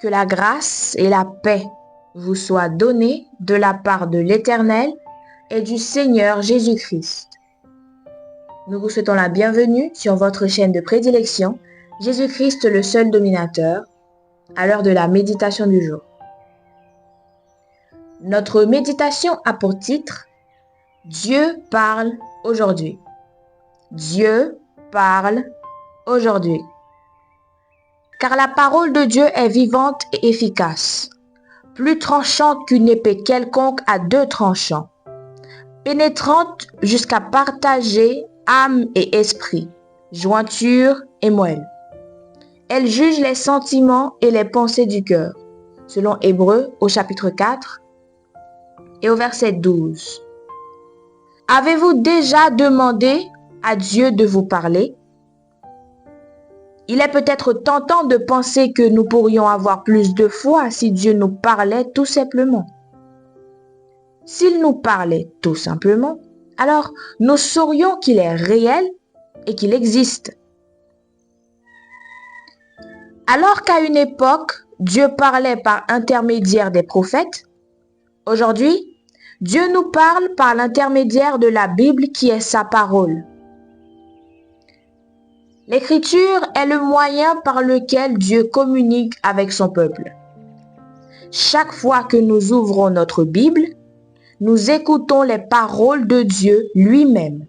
Que la grâce et la paix vous soient données de la part de l'Éternel et du Seigneur Jésus-Christ. Nous vous souhaitons la bienvenue sur votre chaîne de prédilection, Jésus-Christ le seul dominateur, à l'heure de la méditation du jour. Notre méditation a pour titre « Dieu parle aujourd'hui ». Dieu parle aujourd'hui. Car la parole de Dieu est vivante et efficace, plus tranchante qu'une épée quelconque à 2 tranchants, pénétrante jusqu'à partager âme et esprit, jointure et moelle. Elle juge les sentiments et les pensées du cœur, selon Hébreux au chapitre 4 et au verset 12. Avez-vous déjà demandé à Dieu de vous parler? Il est peut-être tentant de penser que nous pourrions avoir plus de foi si Dieu nous parlait tout simplement. S'il nous parlait tout simplement, alors nous saurions qu'il est réel et qu'il existe. Alors qu'à une époque, Dieu parlait par intermédiaire des prophètes, aujourd'hui, Dieu nous parle par l'intermédiaire de la Bible qui est sa parole. L'écriture est le moyen par lequel Dieu communique avec son peuple. Chaque fois que nous ouvrons notre Bible, nous écoutons les paroles de Dieu lui-même.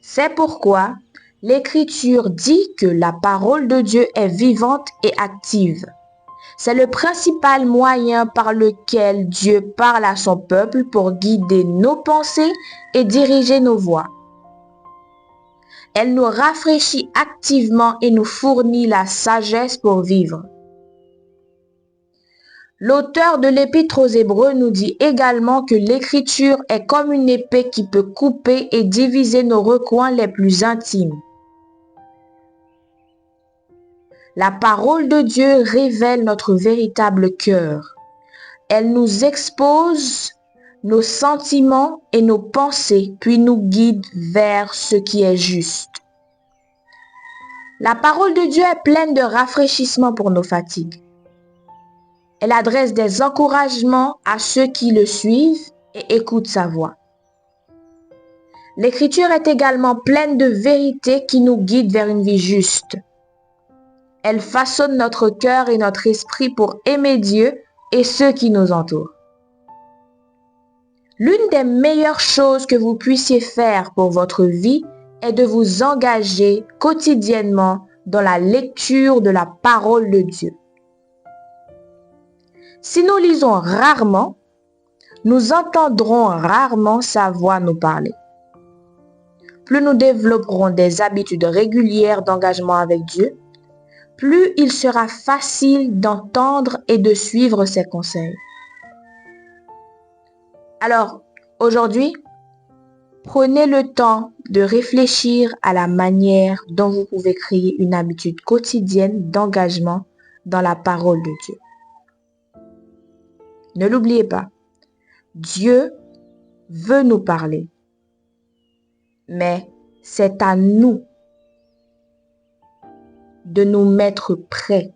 C'est pourquoi l'Écriture dit que la parole de Dieu est vivante et active. C'est le principal moyen par lequel Dieu parle à son peuple pour guider nos pensées et diriger nos voies. Elle nous rafraîchit activement et nous fournit la sagesse pour vivre. L'auteur de l'Épître aux Hébreux nous dit également que l'Écriture est comme une épée qui peut couper et diviser nos recoins les plus intimes. La parole de Dieu révèle notre véritable cœur. Elle nous expose nos sentiments et nos pensées, puis nous guide vers ce qui est juste. La parole de Dieu est pleine de rafraîchissement pour nos fatigues. Elle adresse des encouragements à ceux qui le suivent et écoutent sa voix. L'Écriture est également pleine de vérités qui nous guident vers une vie juste. Elle façonne notre cœur et notre esprit pour aimer Dieu et ceux qui nous entourent. L'une des meilleures choses que vous puissiez faire pour votre vie est de vous engager quotidiennement dans la lecture de la parole de Dieu. Si nous lisons rarement, nous entendrons rarement sa voix nous parler. Plus nous développerons des habitudes régulières d'engagement avec Dieu, plus il sera facile d'entendre et de suivre ses conseils. Alors, aujourd'hui, prenez le temps de réfléchir à la manière dont vous pouvez créer une habitude quotidienne d'engagement dans la parole de Dieu. Ne l'oubliez pas, Dieu veut nous parler, mais c'est à nous de nous mettre prêts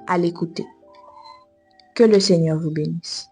à l'écouter. Que le Seigneur vous bénisse.